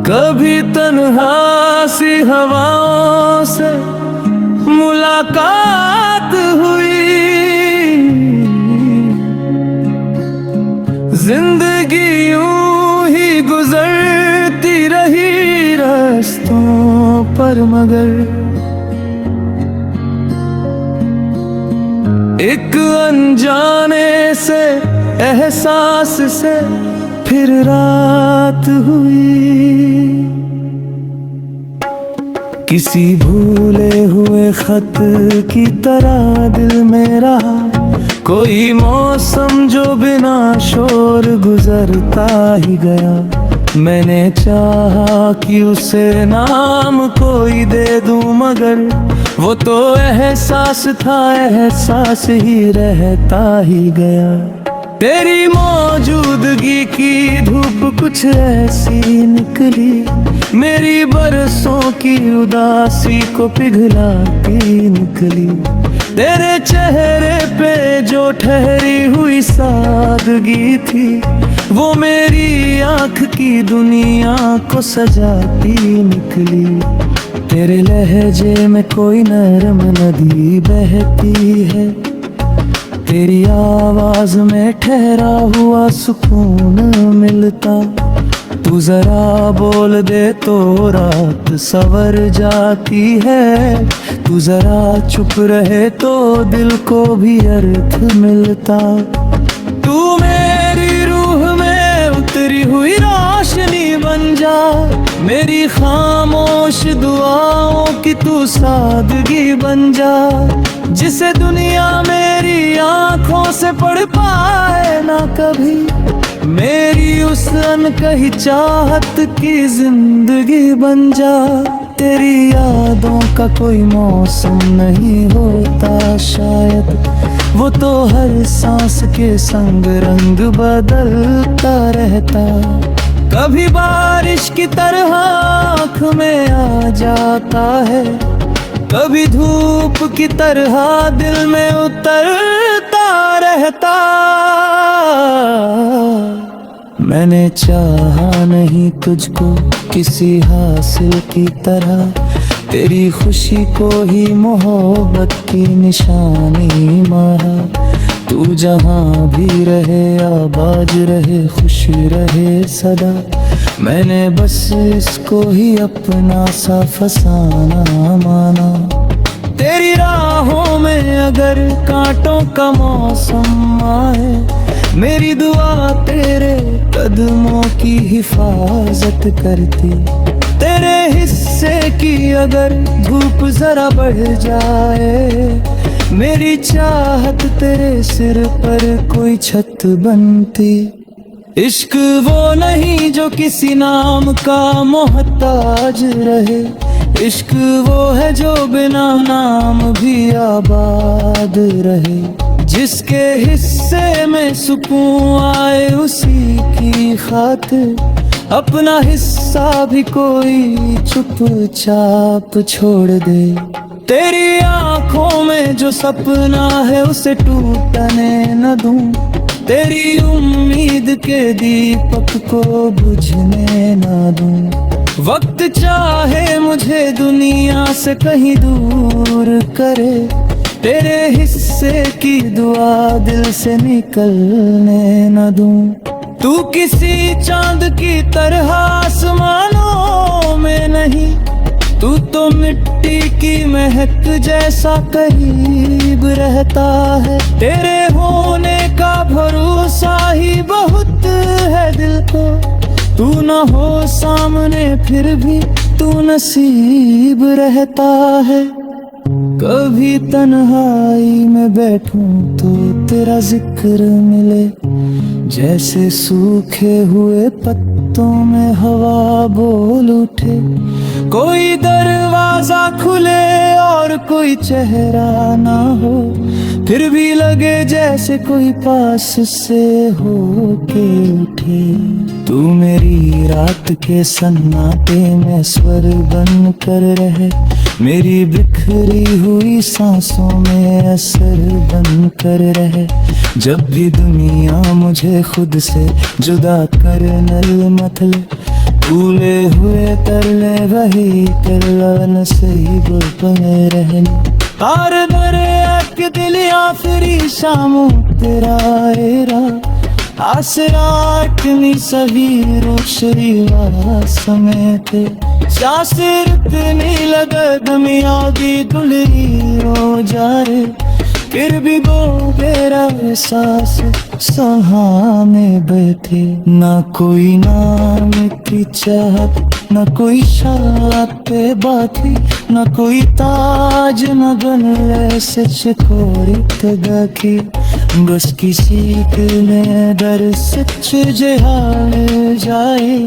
कभी तन्हा सी हवाओं से मुलाकात हुई, जिंदगी यूं ही गुजरती रही रास्तों पर, मगर एक अनजाने से एहसास से फिर रात हुई। किसी भूले हुए खत की तरह दिल में रहा कोई मौसम जो बिना शोर गुजरता ही गया। मैंने चाहा कि उसे नाम कोई दे दूं, मगर वो तो एहसास था, एहसास ही रहता ही गया। तेरी मौजूदगी की धूप कुछ ऐसी निकली, मेरी बरसों की उदासी को पिघलाती निकली। तेरे चेहरे पे जो ठहरी हुई सादगी थी, वो मेरी आँख की दुनिया को सजाती निकली। तेरे लहजे में कोई नरम नदी बहती है, तेरी आवाज में ठहरा हुआ सुकून मिलता। तू जरा बोल दे तो रात सवर जाती है, तू जरा चुप रहे तो दिल को भी अर्थ मिलता। तू मेरी रूह में उतरी हुई रोशनी बन जा, मेरी खामोश दुआओं की तू सादगी बन जा। जिसे दुनिया मेरी आंखों से पढ़ पाए ना कभी, मेरी उस अनकही चाहत की जिंदगी बन जा। तेरी यादों का कोई मौसम नहीं होता शायद, वो तो हर सांस के संग रंग बदलता रहता। कभी बारिश की तरह आँख में आ जाता है, कभी धूप की तरह दिल में उतरता रहता। मैंने चाहा नहीं तुझको किसी हासिल की तरह, तेरी खुशी को ही मोहब्बत की निशानी माना। तू जहाँ भी रहे आबाद रहे, खुश रहे सदा। मैंने बस इसको ही अपना सा फसाना माना। तेरी राहों में अगर कांटों का मौसम आए, मेरी दुआ तेरे कदमों की हिफाजत करती। तेरे हिस्से की अगर धूप जरा बढ़ जाए, मेरी चाहत तेरे सिर पर कोई छत बनती। इश्क वो नहीं जो किसी नाम का मोहताज रहे, इश्क वो है जो बिना नाम भी आबाद रहे। जिसके हिस्से में सुकून आए उसी की खातिर अपना हिस्सा भी कोई चुपचाप छोड़ दे। तेरी आंखों में जो सपना है उसे टूटने न दूं, तेरी उम्मीद के दीपक को बुझने ना दूं। वक्त चाहे मुझे दुनिया से कहीं दूर करे, तेरे हिस्से की दुआ दिल से निकलने न दूं। तू किसी चांद की तरह आसमानों में नहीं, तू तो मिट्टी की महक जैसा करीब रहता है। तेरे होने का भरोसा ही बहुत है दिल को, तू न हो सामने फिर भी तू नसीब रहता है। कभी तन्हाई में बैठूं तो तेरा जिक्र मिले, जैसे सूखे हुए पत्तों में हवा बोल उठे। कोई दरवाजा खुले और कोई चेहरा ना हो, फिर भी लगे जैसे कोई पास से हो के उठे। तू मेरी रात के सन्नाटे में स्वर बन कर रहे, मेरी बिखरी हुई सांसों में असर बन कर रहे। जब भी दुनिया मुझे खुद से जुदा कर नल मतले, भूले हुए तरले वही तरला नसीब में रहने तार दरे अक दिल आखिरी शामों तेरा एरा आसराटनी सभी रोशरी वाला समय थे शासिरतनी लगत मियादी दुलरी रो जा रे फिर भी वो मेरा एहसास सहा में बैठे ना कोई नाम की चाहत न कोई शात पे बाती न कोई ताज न गले से चकोरी तगा की बस किसी के ने दर सच जहाल जाए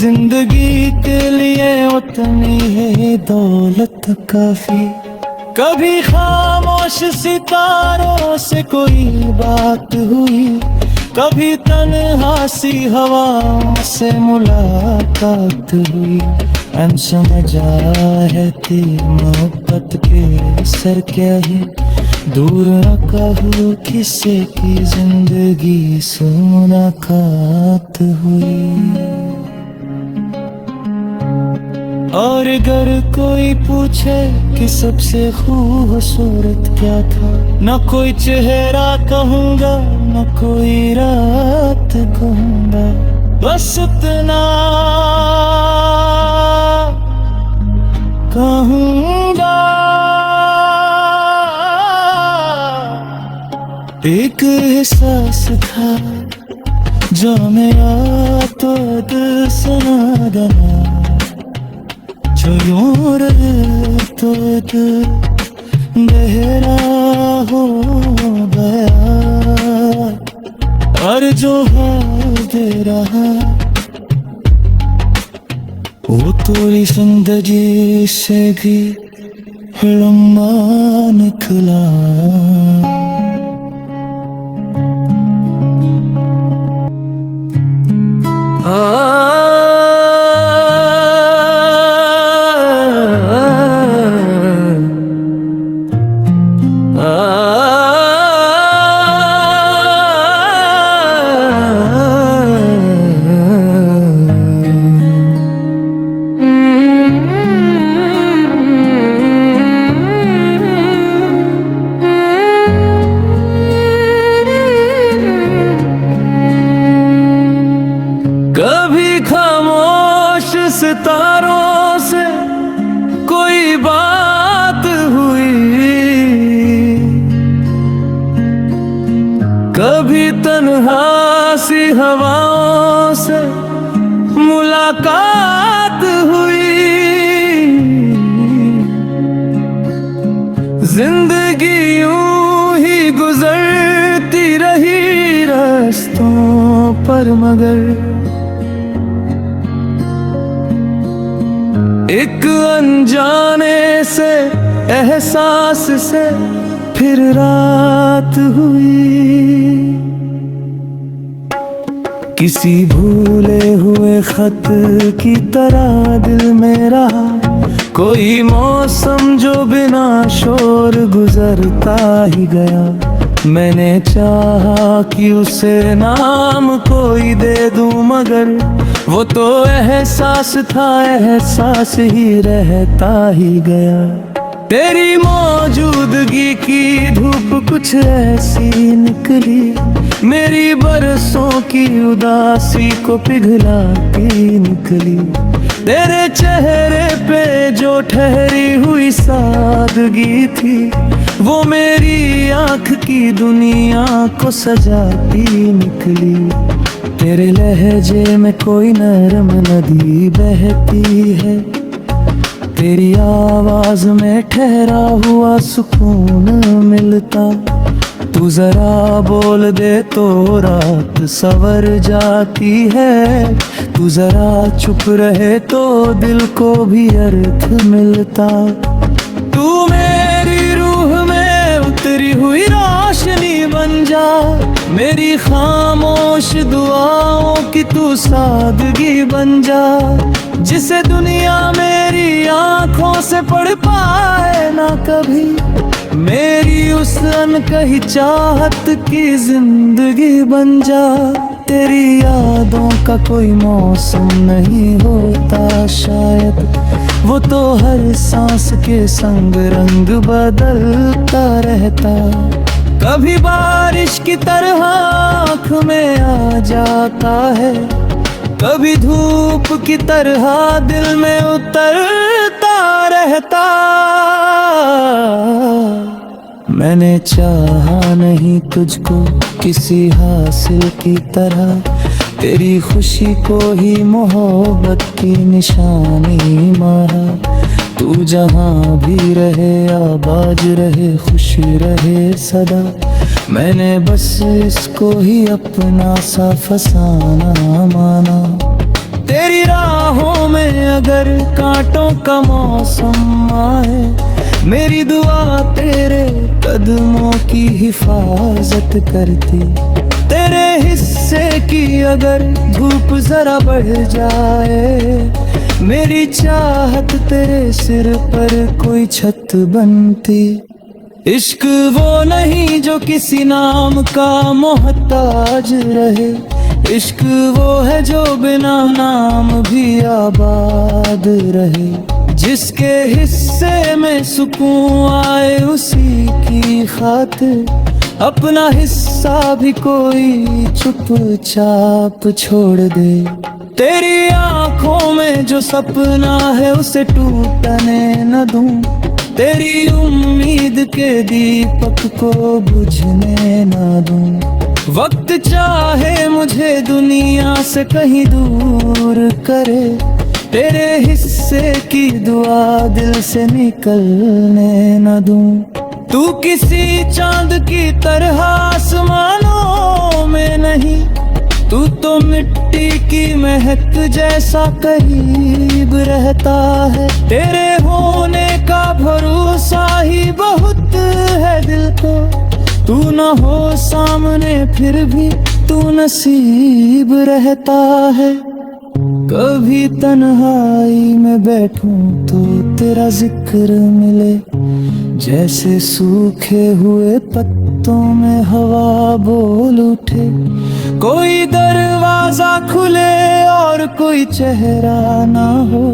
जिंदगी के लिए उतनी है दौलत काफी कभी खामोश सितारों से कोई बात हुई कभी तन्हा सी हवाओं से मुलाकात हुई अन समझा है तेरी मोहब्बत के सर क्या है दूर न कहूँ किसी की जिंदगी से मुलाकात हुई और अगर कोई पूछे कि सबसे खूबसूरत क्या था न कोई चेहरा कहूँगा न कोई रात कहूँगा बस इतना कहूँगा एक एहसास था जो मेरा तो दिल सुना देना जो यूं रहे तो दिल गहरा हो गया और जो हाल दे रहा वो थोड़ी जिंदगी से भी लम्बा निकला कभी खामोश सितारों से कोई बात हुई कभी तन्हा सी हवाओं से मुलाकात हुई जिंदगी यूं ही गुजरती रही रास्तों पर मगर एक अनजाने से एहसास से फिर रात हुई किसी भूले हुए खत की तरह दिल में रहा कोई मौसम जो बिना शोर गुजरता ही गया मैंने चाहा कि उसे नाम कोई दे दूं मगर वो तो एहसास था एहसास ही रहता ही गया तेरी मौजूदगी की धूप कुछ ऐसी निकली मेरी बरसों की उदासी को पिघलाती निकली तेरे चेहरे पे जो ठहरी हुई सादगी थी वो मेरी आँख की दुनिया को सजाती निकली तेरे लहजे में कोई नरम नदी बहती है तेरी आवाज में ठहरा हुआ सुकून मिलता तू जरा बोल दे तो रात सवर जाती है तू जरा चुप रहे तो दिल को भी अर्थ मिलता तू मेरी रूह में उतरी हुई रोशनी बन जा मेरी खामोश दुआओं की तू सादगी बन जा जिसे दुनिया मेरी आंखों से पढ़ पाए ना कभी मेरी उस अनकही चाहत की जिंदगी बन जा। तेरी यादों का कोई मौसम नहीं होता शायद, वो तो हर सांस के संग रंग बदलता रहता। कभी बारिश की तरह आँख में आ जाता है, कभी धूप की तरह दिल में उतरता रहता। मैंने चाहा नहीं तुझको किसी हासिल की तरह, तेरी खुशी को ही मोहब्बत की निशानी माना। तू जहाँ भी रहे आबाद रहे खुश रहे सदा, मैंने बस इसको ही अपना सा फसाना माना। तेरी राहों में अगर कांटों का मौसम आए, मेरी दुआ तेरे कदमों की हिफाजत करती। तेरे हिस्से की अगर धूप जरा बढ़ जाए, मेरी चाहत तेरे सिर पर कोई छत बनती। इश्क वो नहीं जो किसी नाम का मोहताज रहे, इश्क वो है जो बिना नाम भी आबाद रहे। जिसके हिस्से में सुकून आए उसी की खातिर अपना हिस्सा भी कोई चुपचाप छोड़ दे। तेरी आंखों में जो सपना है उसे टूटने न दूं, तेरी उम्मीद के दीपक को बुझने न दूं। वक्त चाहे मुझे दुनिया से कहीं दूर करे, तेरे हिस्से की दुआ दिल से निकलने न दूं। तू किसी चांद की तरह आसमानों में नहीं, तू तो मिट्टी की महक जैसा करीब रहता है। तेरे होने का भरोसा ही बहुत है दिल को, तू न हो सामने फिर भी तू नसीब रहता है। कभी तन्हाई में बैठूं तो तेरा जिक्र मिले, जैसे सूखे हुए पत्तों में हवा बोल उठे। कोई दरवाजा खुले और कोई चेहरा ना हो,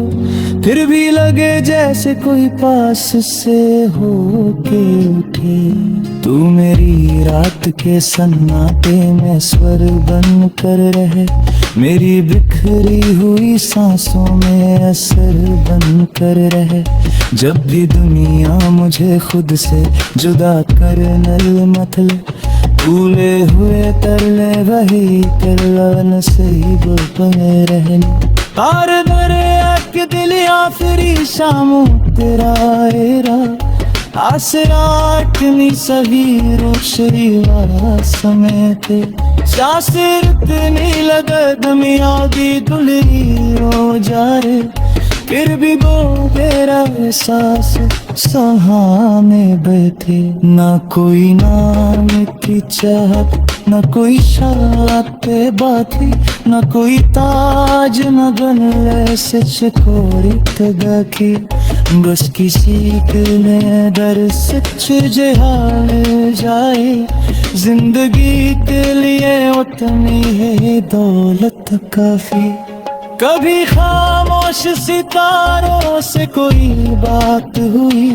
फिर भी लगे जैसे कोई पास से हो के उठे। तू मेरी रात के सन्नाटे में स्वर बन कर रहे, मेरी बिखरी हुई सांसों में असर बन कर रहे। जब भी दुनिया मुझे खुद से जुदा कर नल मतले, भूले हुए तरले वही करला नसीब बने रहने। तार दरिया के दिल आखिरी शामों तेरा एरा, आसराटनी सही रोशनी वाला समय थे। शासिर इतनी लगत मियागी दुलरी रो जा रे, फिर भी वो तेरा एहसास सहाने बैठे। ना कोई नाम की चाहत, न कोई शाते बाती, न कोई ताज न गले से चकोरी तगाकी। बस किसी के ने दर सच जहाल जाए, जिंदगी के लिए उतनी है दौलत काफी। कभी खामोश सितारों से कोई बात हुई,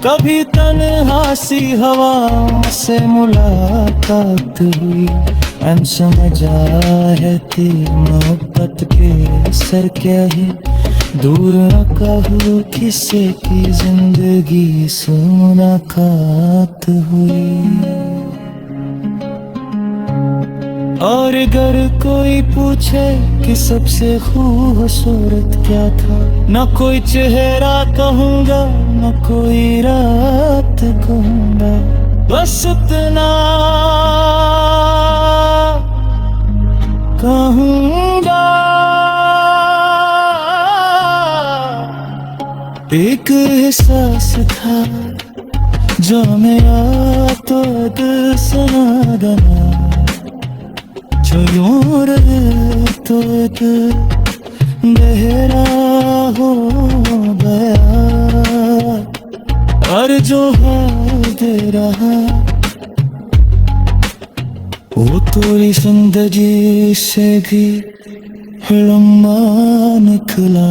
कभी तन्हा सी हवाओं से मुलाकात हुई। हम समझ है तेरी मोहब्बत के सर क्या है, दूर न कहूँ किसी की जिंदगी से मुलाकात हुई। और अगर कोई पूछे कि सबसे खूबसूरत क्या था, न कोई चेहरा कहूँगा न कोई रात कहूँगा, बस इतना कहूँगा। एक एहसास था जो मेरा तो दिल सुना गया, जो यूं रहे तो दिल बहरा हो गया। और जो हाल दे रहा वो तो पूरी जिंदगी से भी लम्बा निकला।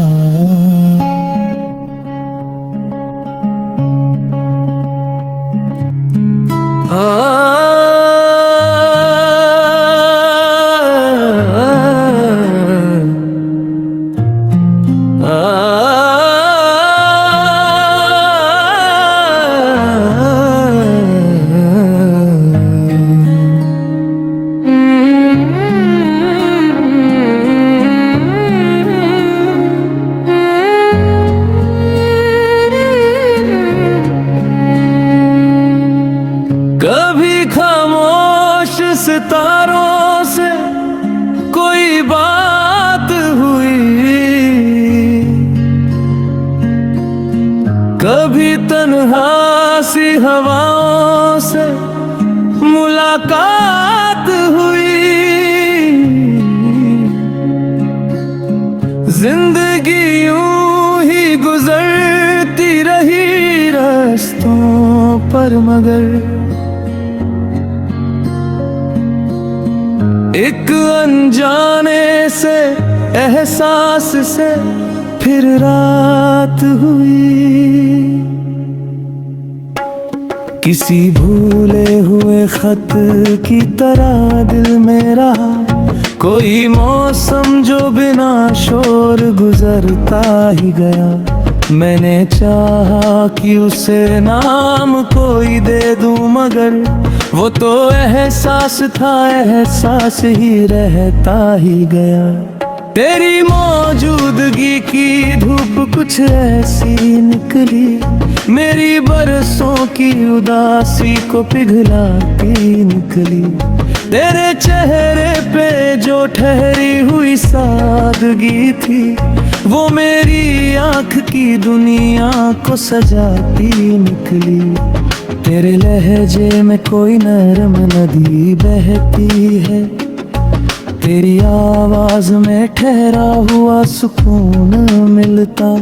कभी खामोश सितारों से कोई बात हुई, कभी तन्हा सी हवाओं से मुलाकात हुई। जिंदगी यूं ही गुजरती रही रास्तों पर, मगर एक अनजाने से एहसास से फिर रात हुई। किसी भूले हुए खत की तरह दिल में रहा कोई मौसम जो बिना शोर गुजरता ही गया। मैंने चाहा कि उसे नाम कोई दे दूं, मगर वो तो एहसास था, एहसास ही रहता ही गया। तेरी मौजूदगी की धूप कुछ ऐसी निकली, मेरी बरसों की उदासी को पिघलाती निकली। तेरे चेहरे पे जो ठहरी हुई सादगी थी, वो मेरी आँख की दुनिया को सजाती निकली। तेरे लहजे में कोई नरम नदी बहती है, तेरी आवाज में ठहरा हुआ सुकून मिलता।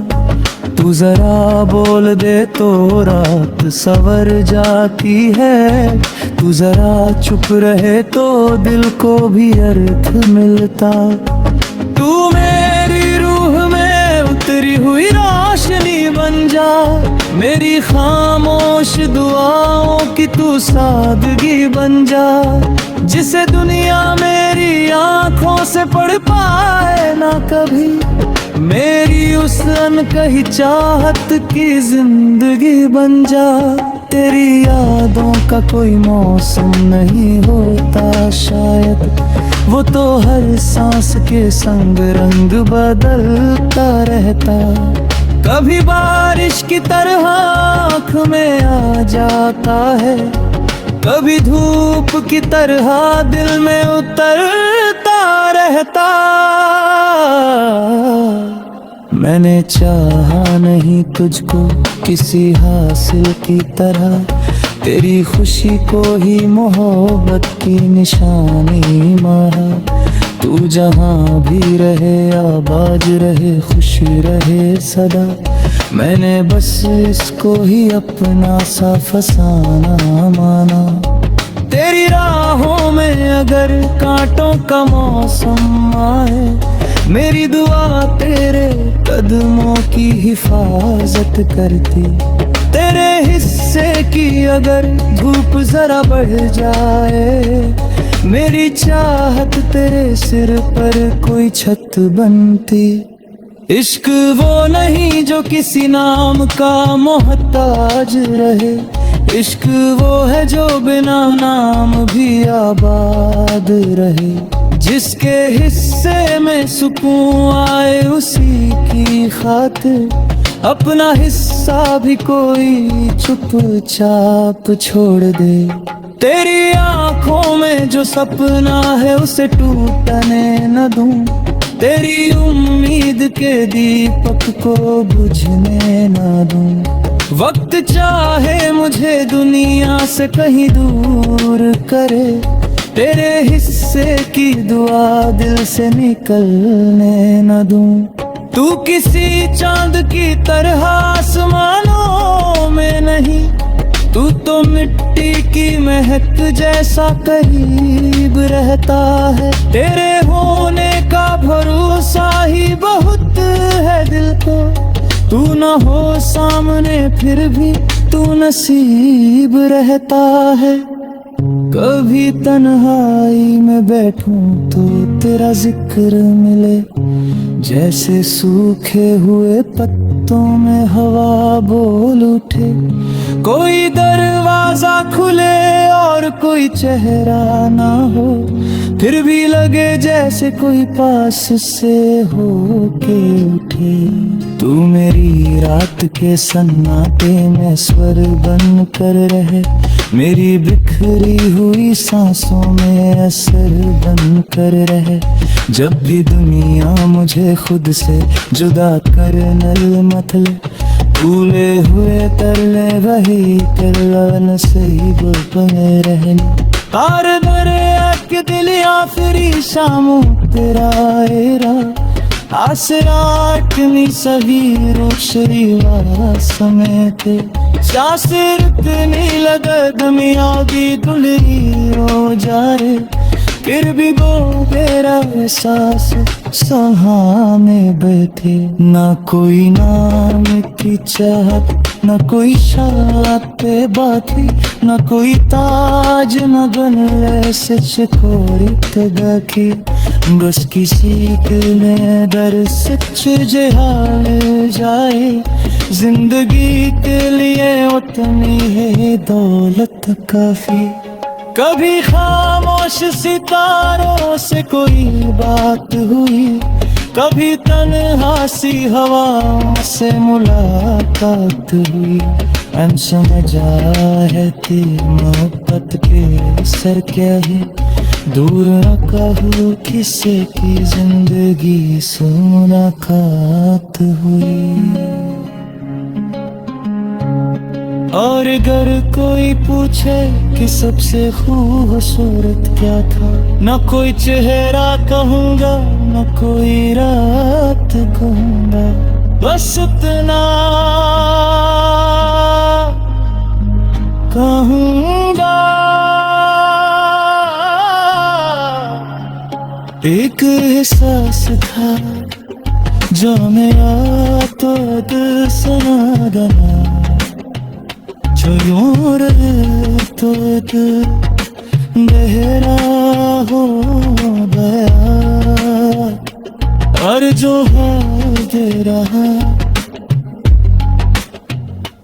तू जरा बोल दे तो रात सवर जाती है, तू जरा चुप रहे तो दिल को भी अर्थ मिलता। तू मेरी रूह में उतरी हुई रोशनी बन जा, मेरी खामोश दुआओं की तू सादगी बन जा। जिसे दुनिया मेरी आंखों से पढ़ पाए ना कभी, मेरी उस अनकही चाहत की जिंदगी बन जा। तेरी यादों का कोई मौसम नहीं होता शायद, वो तो हर सांस के संग रंग बदलता रहता। कभी बारिश की तरह आँख में आ जाता है, कभी धूप की तरह दिल में उतरता रहता। मैंने चाहा नहीं तुझको किसी हासिल की तरह, तेरी खुशी को ही मोहब्बत की निशानी माना। तू जहाँ भी रहे आबाद रहे खुश रहे सदा, मैंने बस इसको ही अपना सा फसाना माना। तेरी राहों में अगर कांटों का मौसम आए, मेरी दुआ तेरे कदमों की हिफाजत करती। तेरे हिस्से की अगर धूप जरा बढ़ जाए, मेरी चाहत तेरे सिर पर कोई छत बनती। इश्क वो नहीं जो किसी नाम का मोहताज रहे, इश्क वो है जो बिना नाम भी आबाद रहे। जिसके हिस्से में सुकून आए उसी की खातिर अपना हिस्सा भी कोई चुपचाप छोड़ दे। तेरी आंखों में जो सपना है उसे टूटने न दूं, तेरी उम्मीद के दीपक को बुझने न दूं। वक्त चाहे मुझे दुनिया से कहीं दूर करे, तेरे हिस्से की दुआ दिल से निकलने न दूं। तू किसी चांद की तरह आसमानों में नहीं, तू तो मिट्टी की महक जैसा करीब रहता है। तेरे होने का भरोसा ही बहुत है दिल को। तू न हो सामने फिर भी तू नसीब रहता है। कभी तन्हाई में बैठूं तो तेरा जिक्र मिले, जैसे सूखे हुए पत्तों में हवा बोल उठे। कोई दरवाजा खुले और कोई चेहरा ना हो, फिर भी लगे जैसे कोई पास से हो के उठे। तू मेरी रात के सन्नाटे में स्वर बन कर रहे, मेरी बिखरी हुई सांसों में असर बन कर रहे। जब भी दुनिया मुझे खुद से जुदा कर नल मतले, भूले हुए तरले वही करला नसीब बने रहने। तार दरे के दिल आखिरी शामों तेरा एरा, आसराटनी सभी रोशरी वाला समय थे। शासिरतनी लगत मियागी दुलरी हो जाए, फिर भी वो मेरा एहसास सहा में बैठे। ना कोई नाम की चाहत, न कोई शात पे बाती, न कोई ताज न गले से चकोरी तगा की। बस किसी के दर सच जहाल जाए, जिंदगी के लिए उतनी है दौलत काफी। कभी खामोश सितारों से कोई बात हुई, कभी तन्हा सी हवाओं से मुलाकात हुई। हम समझा है तेरी मोहब्बत के सर क्या है, दूर न कहूँ किसी की जिंदगी से मुलाकात हुई। और अगर कोई पूछे कि सबसे खूबसूरत क्या था, न कोई चेहरा कहूँगा, न कोई रात कहूँगा, बस इतना कहूँगा। एक एहसास था जो मेरा तो दिल सुना गया, जो यूं रहे तो दिल गहरा हो गया। और जो हाल दे रहा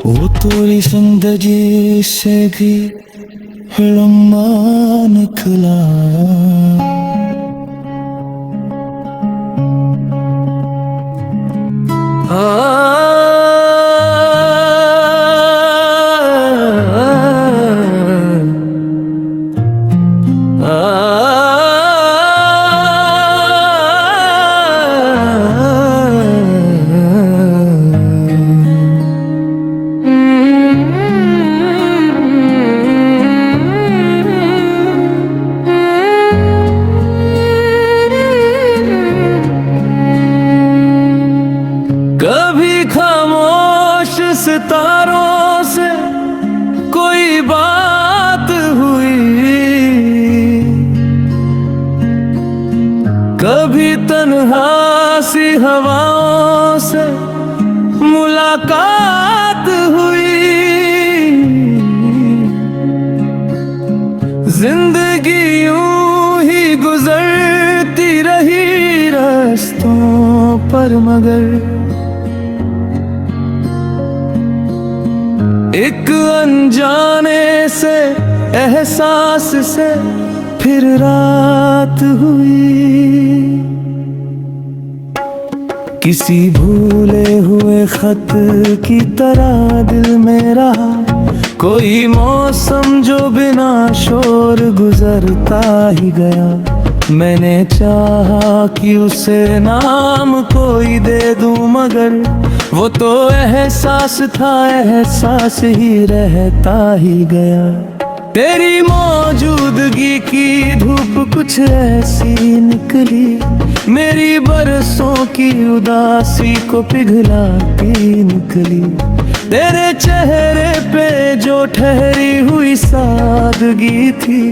वो थोड़ी जिंदगी से भी लम्बा निकला। कभी खामोश सितारों से कोई बात हुई, कभी तन्हा सी हवाओं से मुलाकात हुई। जिंदगी यूं ही गुजरती रही रास्तों पर, मगर एक अनजाने से एहसास से फिर रात हुई। किसी भूले हुए खत की तरह दिल में रहा कोई मौसम जो बिना शोर गुजरता ही गया। मैंने चाहा कि उसे नाम कोई दे दूं, मगर वो तो एहसास था, एहसास ही रहता ही गया। तेरी मौजूदगी की धूप कुछ ऐसी निकली, मेरी बरसों की उदासी को पिघलाती निकली। तेरे चेहरे पे जो ठहरी हुई सादगी थी,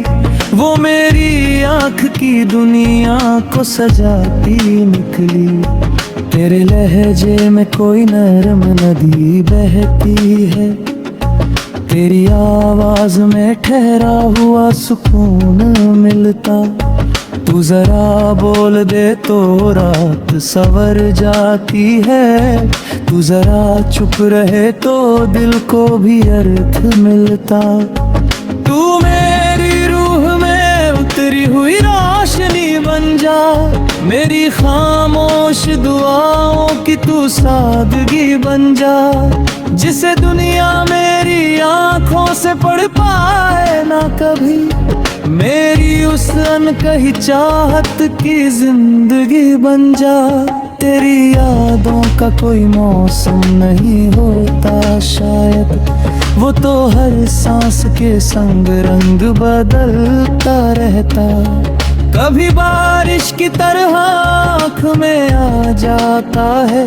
वो मेरी आँख की दुनिया को सजाती निकली। तेरे लहजे में कोई नरम नदी बहती है, तेरी आवाज में ठहरा हुआ सुकून मिलता। तू जरा बोल दे तो रात सवर जाती है, तू जरा चुप रहे तो दिल को भी अर्थ मिलता। तू मेरी रूह में उतरी हुई रोशनी बन जा, मेरी खामोश दुआओं की तू सादगी बन जा। जिसे दुनिया मेरी आंखों से पढ़ पाए ना कभी, मेरी उस अनकही चाहत की जिंदगी बन जा। तेरी यादों का कोई मौसम नहीं होता शायद, वो तो हर सांस के संग रंग बदलता रहता। कभी बारिश की तरह आँख में आ जाता है,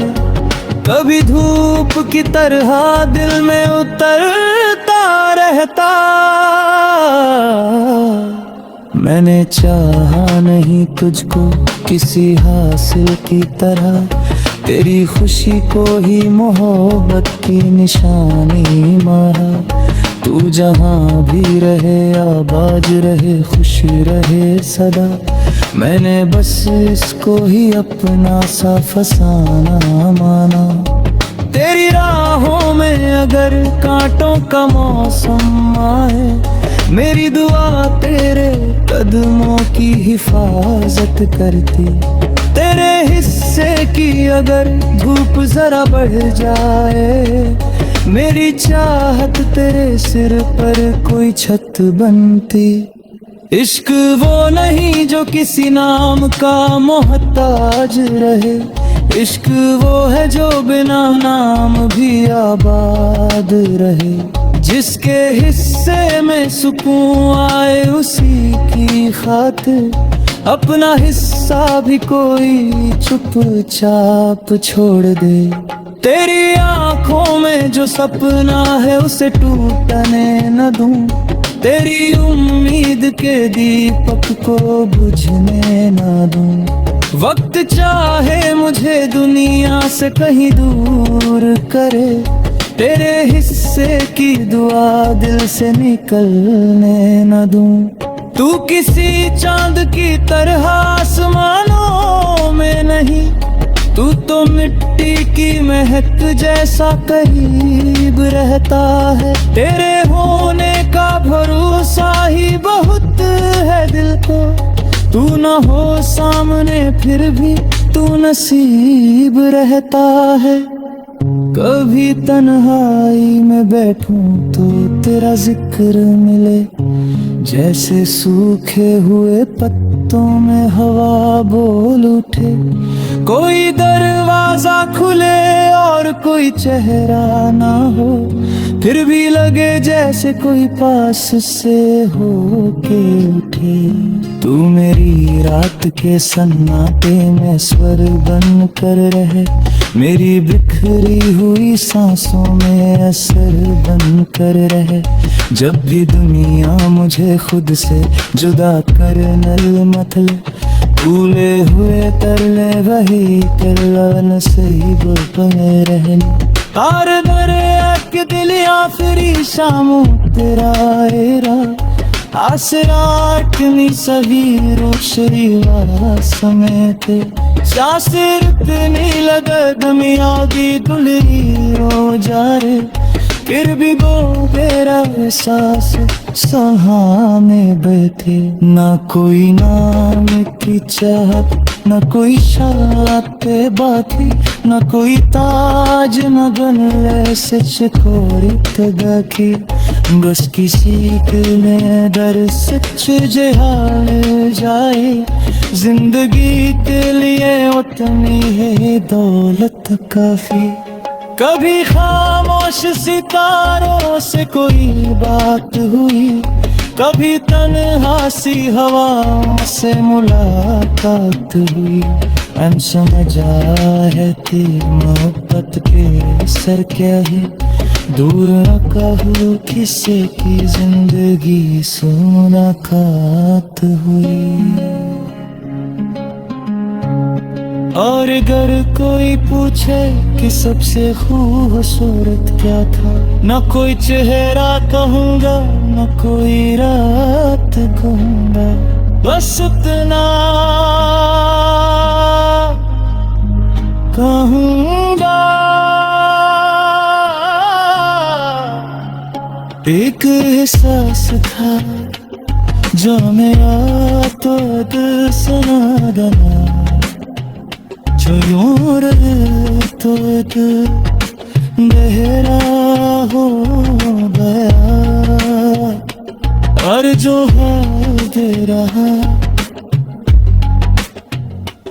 कभी धूप की तरह दिल में उतरता रहता। मैंने चाहा नहीं तुझको किसी हासिल की तरह, तेरी खुशी को ही मोहब्बत की निशानी माना। तू जहाँ भी रहे आबाद रहे खुश रहे सदा, मैंने बस इसको ही अपना सा फसाना माना। तेरी राहों में अगर कांटों का मौसम आए, मेरी दुआ तेरे कदमों की हिफाजत करती। तेरे हिस्से की अगर धूप जरा बढ़ जाए, मेरी चाहत तेरे सिर पर कोई छत बनती। इश्क वो नहीं जो किसी नाम का मोहताज रहे, इश्क वो है जो बिना नाम भी आबाद रहे। जिसके हिस्से में सुकून आए उसी की खातिर अपना हिस्सा भी कोई चुपचाप छोड़ दे। तेरी आंखों में जो सपना है उसे टूटने न दूं, तेरी उम्मीद के दीपक को बुझने न दूं। वक्त चाहे मुझे दुनिया से कहीं दूर करे, तेरे हिस्से की दुआ दिल से निकलने न दूं। तू किसी चांद की तरह आसमानों में नहीं, तू तो मिट्टी की महक जैसा करीब रहता है। तेरे होने का भरोसा ही बहुत है दिल को, तू न हो सामने फिर भी तू नसीब रहता है। कभी तन्हाई में बैठूं तो तेरा जिक्र मिले, जैसे सूखे हुए पत्तों में हवा बोल उठे। कोई दरवाजा खुले और कोई चेहरा ना हो, फिर भी लगे जैसे कोई पास से हो के उठे। तू मेरी रात के सन्नाटे में स्वर बन कर रहे, मेरी बिखरी हुई सांसों में असर बन कर रहे। जब भी दुनिया मुझे खुद से जुदा कर नल मतले, भूले हुए तरले वही तरला नसीब बने रहने। तार दरिया के दिल आखिरी शामों तेरा एरा, आसराटनी सभी रोशरी वाला समय थे। शासिरतनी लगद मियागी दुलरी रो जा रे, फिर भी वो तेरा एहसास सहा में बैठे। ना कोई नाम की चाहत, न कोई शाते बाकी, न कोई ताज न गले से चिकोरी तगाकी। बस किसी के लिए दर सच जहाल जाए, जिंदगी के लिए उतनी है दौलत काफी। कभी खामोश सितारों से कोई बात हुई, कभी तन्हा सी हवाओं से मुलाकात हुई। हम समझा है तेरी मोहब्बत के सर क्या है, दूर न कहूँ किसी की जिंदगी मुलाकात हुई। और अगर कोई पूछे कि सबसे खूबसूरत क्या था, न कोई चेहरा कहूँगा न कोई रात कहूँगा, बस इतना कहूँगा, एक एहसास था जो मेरा तो दिल सुना गया, जो यूं रहे तो दिल गहरा हो गया, और जो हाल दे रहा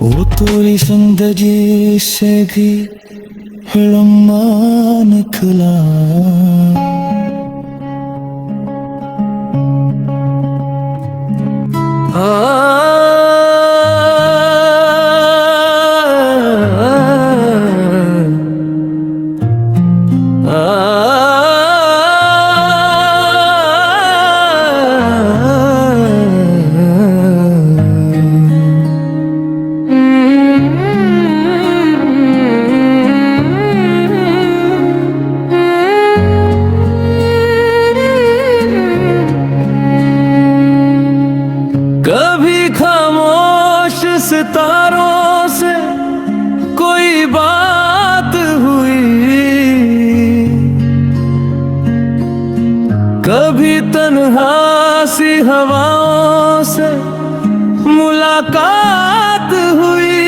वो थोड़ी जिंदगी से भी लम्बा निकला। कभी खामोश सितारों से कोई बात हुई, कभी तन्हा सी हवाओं से मुलाकात हुई।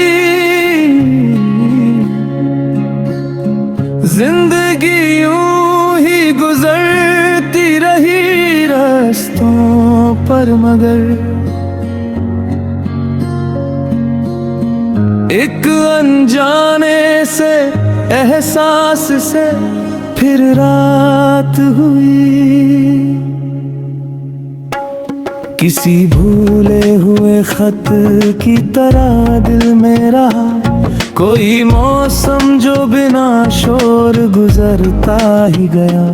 जिंदगी यूं ही गुजरती रही रास्तों पर, मगर एक अनजाने से एहसास से फिर रात हुई। किसी भूले हुए खत की तरह दिल में रहा कोई मौसम जो बिना शोर गुजरता ही गया।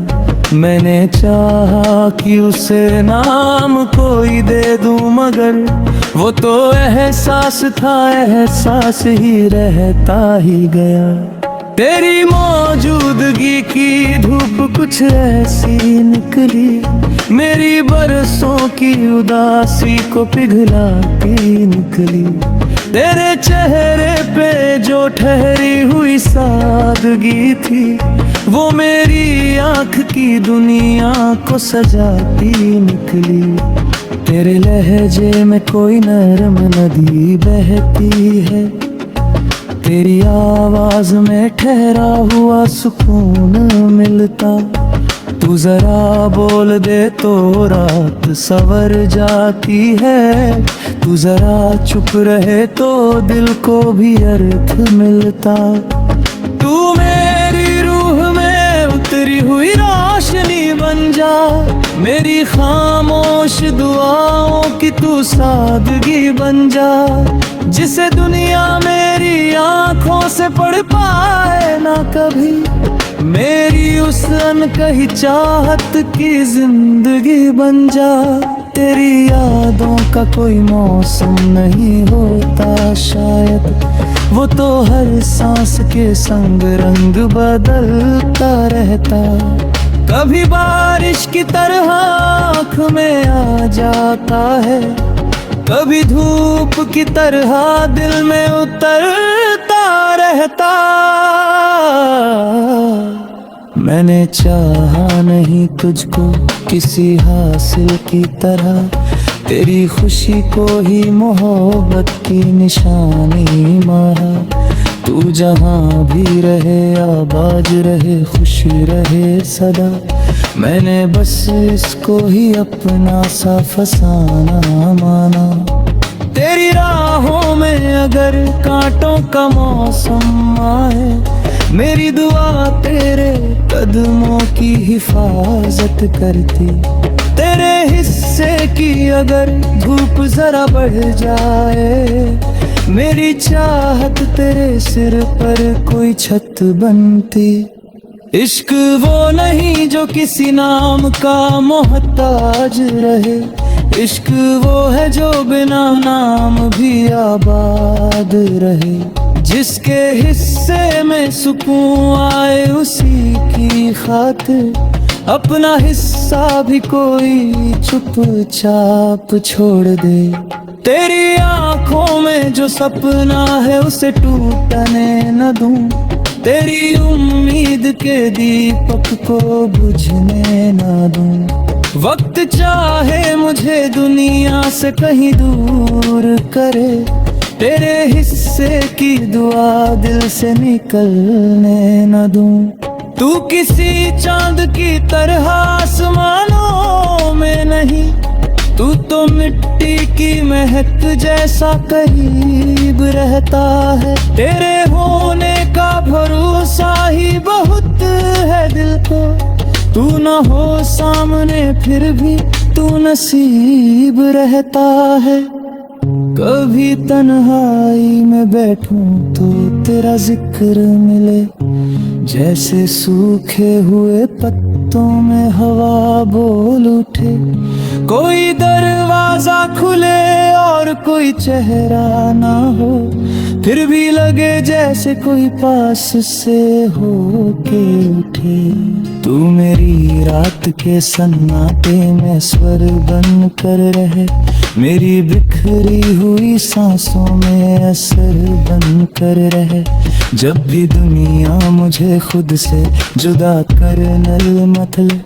मैंने चाहा कि उसे नाम कोई दे दूं, मगर वो तो एहसास था, एहसास ही रहता ही गया। तेरी मौजूदगी की धूप कुछ ऐसी निकली, मेरी बरसों की उदासी को पिघलाती निकली। तेरे चेहरे पे जो ठहरी हुई सादगी थी, वो मेरी आँख की दुनिया को सजाती निकली। तेरे लहजे में कोई नरम नदी बहती है, तेरी आवाज में ठहरा हुआ सुकून मिलता। तू जरा बोल दे तो रात सवर जाती है, तू जरा चुप रहे तो दिल को भी अर्थ मिलता। तू मेरी रूह में उतरी हुई रोशनी बन जा, मेरी खामोश दुआओं की तू सादगी बन जा। जिसे दुनिया मेरी आंखों से पढ़ पाए ना कभी, मेरी उस अनकही चाहत की जिंदगी बन जा। तेरी यादों का कोई मौसम नहीं होता शायद, वो तो हर सांस के संग रंग बदलता रहता। कभी बारिश की तरह आँख में आ जाता है, कभी धूप की तरह दिल में उतरता रहता। मैंने चाहा नहीं तुझको किसी हासिल की तरह, तेरी खुशी को ही मोहब्बत की निशानी माना। तू जहाँ भी रहे आबाद रहे खुश रहे सदा, मैंने बस इसको ही अपना सा फसाना माना। तेरी राहों में अगर कांटों का मौसम आए, मेरी दुआ तेरे कदमों की हिफाजत करती। तेरे हिस्से की अगर धूप जरा बढ़ जाए, मेरी चाहत तेरे सिर पर कोई छत बनती। इश्क वो नहीं जो किसी नाम का मोहताज रहे, इश्क वो है जो बिना नाम भी आबाद रहे। जिसके हिस्से में सुकून आए उसी की खातिर अपना हिस्सा भी कोई चुपचाप छोड़ दे। तेरी आंखों में जो सपना है उसे टूटने न दूं, तेरी उम्मीद के दीपक को बुझने ना दूं। वक्त चाहे मुझे दुनिया से कहीं दूर करे, तेरे हिस्से की दुआ दिल से निकलने न दूं। तू किसी चांद की तरह आसमानों में नहीं, तू तो मिट्टी की महक जैसा करीब रहता है। तेरे होने का भरोसा ही बहुत है दिल को, तू न हो सामने फिर भी तू नसीब रहता है। कभी तन्हाई में बैठूं तो तेरा जिक्र मिले, जैसे सूखे हुए पत्तों में हवा बोल उठे। कोई दरवाजा खुले और कोई चेहरा ना हो, फिर भी लगे जैसे कोई पास से हो के उठे। तू मेरी रात के सन्नाटे में स्वर बन कर रहे, मेरी बिखरी हुई सांसों में असर बन कर रहे। जब भी दुनिया मुझे खुद से जुदा कर नल मतले,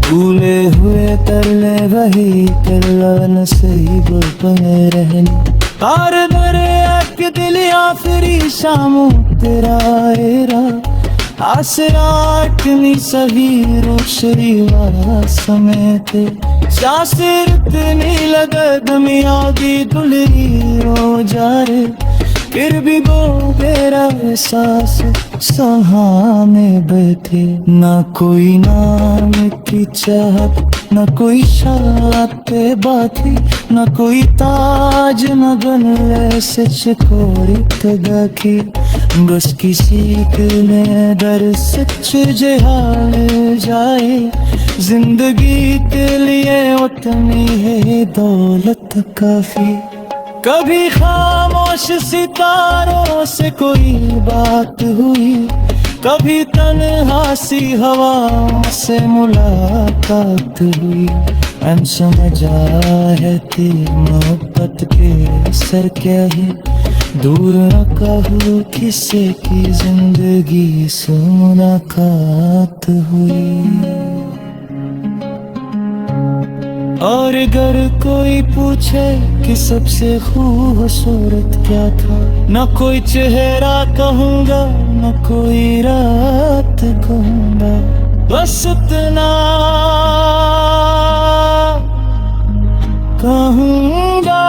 भूले हुए तरले वही तरला नसीब बने रहने। तार दरे के दिल आखिरी शामों तेरा एरा, आसराटनी सभी रोशरी वाला समय थे। शासिरतनी लगत मियादी दुलरी हो जा रे, फिर भी वो मेरा एहसास सहाने बैठे। ना कोई नाम की चाहत, न कोई शात पे बाकी, न कोई ताज न गन से चकोरी तगा की। बस किसी के दर सच जहाल जाए, जिंदगी के लिए उतनी है दौलत काफी। कभी खामोश सितारों से कोई बात हुई, कभी तन्हा सी हवाओं से मुलाकात हुई। हम समझ है तेरी मोहब्बत के सर क्या है, दूर न कहूँ किसी की जिंदगी से मुलाकात हुई। और अगर कोई पूछे कि सबसे खूबसूरत क्या था, न कोई चेहरा कहूँगा न कोई रात कहूँगा, बस इतना कहूँगा।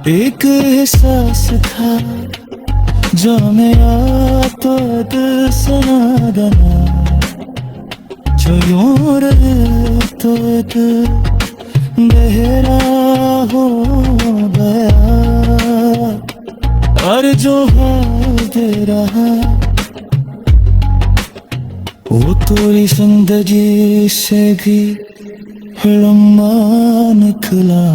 एक एहसास था जो मेरा तो दिल सुना देना, जो यूं रहे तो दिल गहरा हो गया। और जो हाल दे रहा वो थोड़ी जिंदगी से भी लम्बा निकला।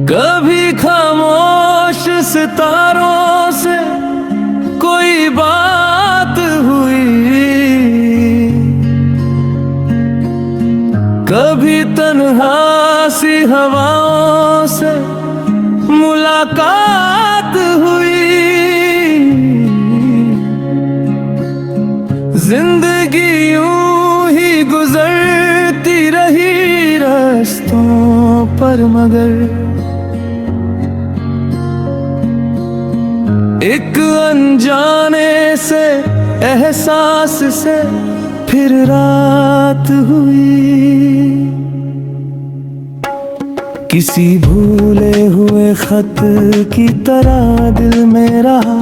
कभी खामोश सितारों से कोई बात हुई, कभी तन्हा सी हवाओं से मुलाकात हुई। जिंदगी यूं ही गुजरती रही रास्तों सफर मगर एक अनजाने से एहसास से फिर रात हुई। किसी भूले हुए खत की तरह दिल में रहा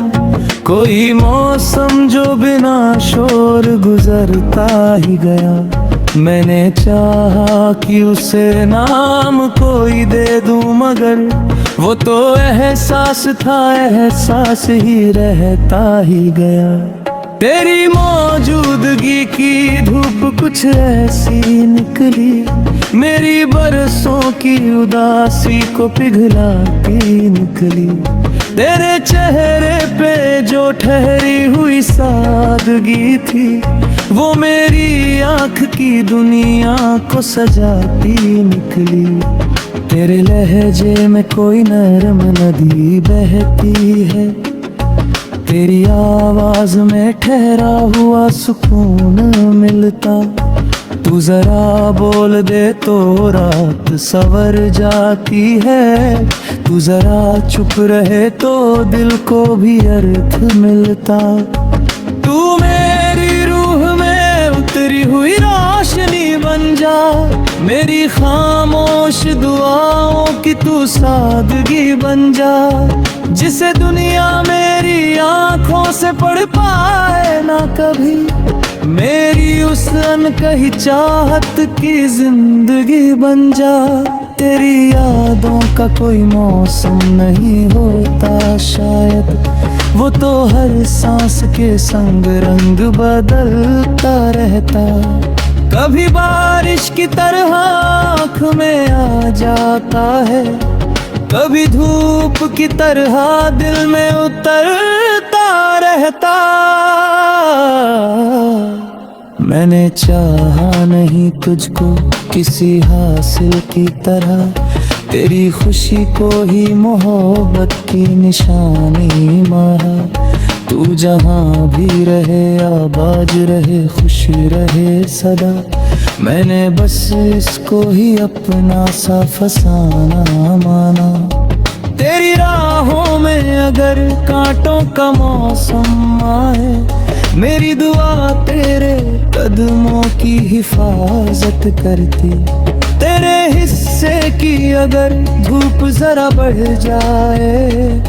कोई मौसम जो बिना शोर गुजरता ही गया। मैंने चाहा कि उसे नाम कोई दे दूं मगर वो तो एहसास था, एहसास ही रहता ही गया। तेरी मौजूदगी की धूप कुछ ऐसी निकली मेरी बरसों की उदासी को पिघलाती निकली। तेरे चेहरे पे जो ठहरी हुई सादगी थी वो मेरी आँख की दुनिया को सजाती निकली। तेरे लहजे में कोई नरम नदी बहती है, तेरी आवाज में ठहरा हुआ सुकून मिलता। तू जरा बोल दे तो रात सवर जाती है, तू जरा चुप रहे तो दिल को भी अर्थ मिलता। तू मेरी रूह में उतरी हुई रोशनी बन जा, मेरी खामोश दुआओं की तू सादगी बन जा। जिसे दुनिया मेरी आंखों से पढ़ पाए ना कभी, मेरी उस अनकही चाहत की जिंदगी बन जा। तेरी यादों का कोई मौसम नहीं होता शायद, वो तो हर सांस के संग रंग बदलता रहता। कभी बारिश की तरह आँख में आ जाता है, कभी धूप की तरह दिल में उतरता रहता। मैंने चाहा नहीं तुझको किसी हासिल की तरह, तेरी खुशी को ही मोहब्बत की निशानी माना। तू जहाँ भी रहे आबाद रहे खुश रहे सदा, मैंने बस इसको ही अपना सा फसाना माना। तेरी राहों में अगर कांटों का मौसम आए, मेरी दुआ तेरे कदमों की हिफाजत करती। तेरे हिस्से की अगर धूप जरा बढ़ जाए,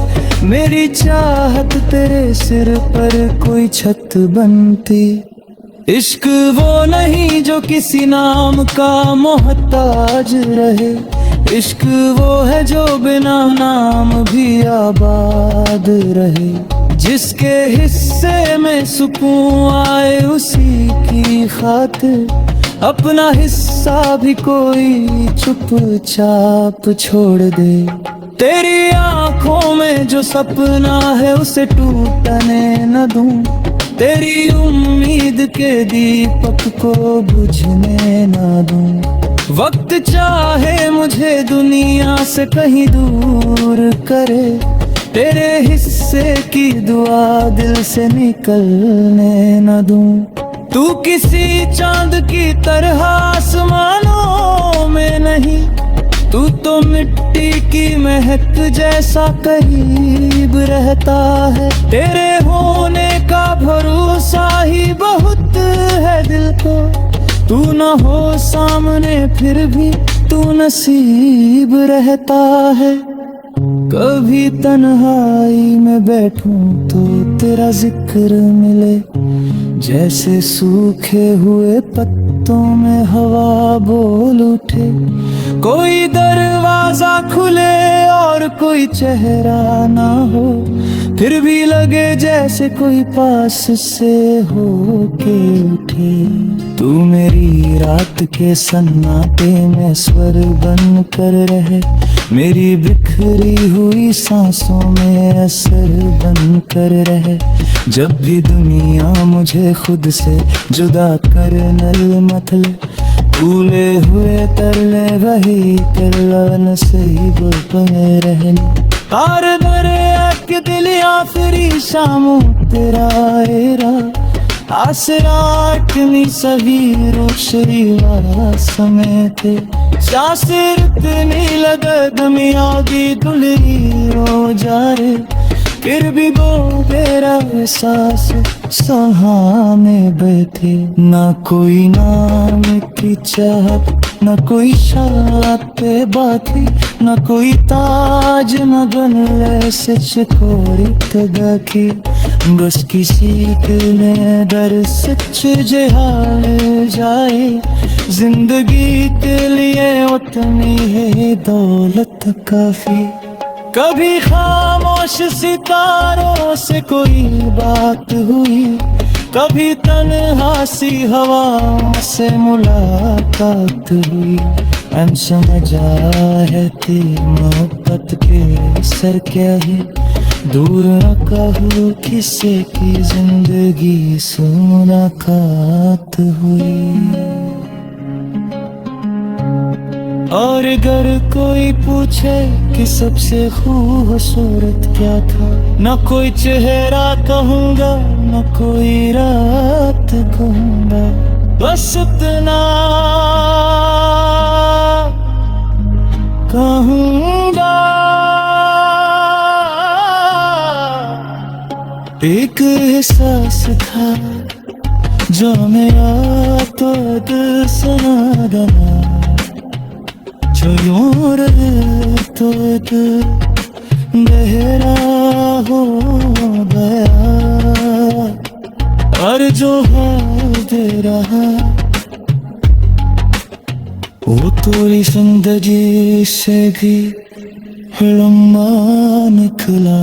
मेरी चाहत तेरे सिर पर कोई छत बनती। इश्क वो नहीं जो किसी नाम का मोहताज रहे, इश्क वो है जो बिना नाम भी आबाद रहे। जिसके हिस्से में सुकून आए उसी की खातिर अपना हिस्सा भी कोई चुपचाप छोड़ दे। तेरी आंखों में जो सपना है उसे टूटने न दूं, तेरी उम्मीद के दीपक को बुझने ना दूं। वक्त चाहे मुझे दुनिया से कहीं दूर करे, तेरे हिस्से की दुआ दिल से निकलने न दूं। तू किसी चांद की तरह आसमानों में नहीं, तू तो मिट्टी की महक जैसा करीब रहता है। तेरे होने का भरोसा ही बहुत है दिल को, तू न हो सामने फिर भी तू नसीब रहता है। कभी तन्हाई में बैठूं तो तेरा जिक्र मिले, जैसे सूखे हुए पत्तों में हवा बोल उठे। कोई दरवाजा खुले और कोई चेहरा ना हो, फिर भी लगे जैसे कोई पास से हो के उठे। तू मेरी रात के सन्नाटे में स्वर बन कर रहे, मेरी बिखरी हुई सांसों में असर बन कर रहे। जब भी दुनिया मुझे खुद से जुदा कर नल मतले, भूले हुए तरले वही करला नसीब पे रहने। तार दरे के दिल आखिरी शामों तेरा एरा, आसरा अटनी सभी रोशरी वाला समय थे। चासिर इतनी लगत मियागी दुलरी हो जा रे फिर भी वो मेरा एहसास सहाने बैठे ना कोई नाम की चाहत ना कोई शात पे बाती ना कोई ताज ना गन से चकोरी तगा की बस किसी ने दर सच जहाल जाए जिंदगी के लिए उतनी है दौलत काफी कभी खामोश सितारों से कोई बात हुई कभी तन्हा सी हवाओं से मुलाकात हुई हम समझा है तेरी मोहब्बत के सर क्या है दूर न कहूँ किसी की जिंदगी से मुलाकात हुई और अगर कोई पूछे कि सबसे खूबसूरत क्या था न कोई चेहरा कहूँगा न कोई रात कहूँगा बस इतना कहूँगा एक एहसास था जो मेरा तो दिल सुना गया जो यूं रहे तो दिल गहरा हो गया और जो हाल दे रहा वो थोड़ी जिंदगी से भी लम्बा निकला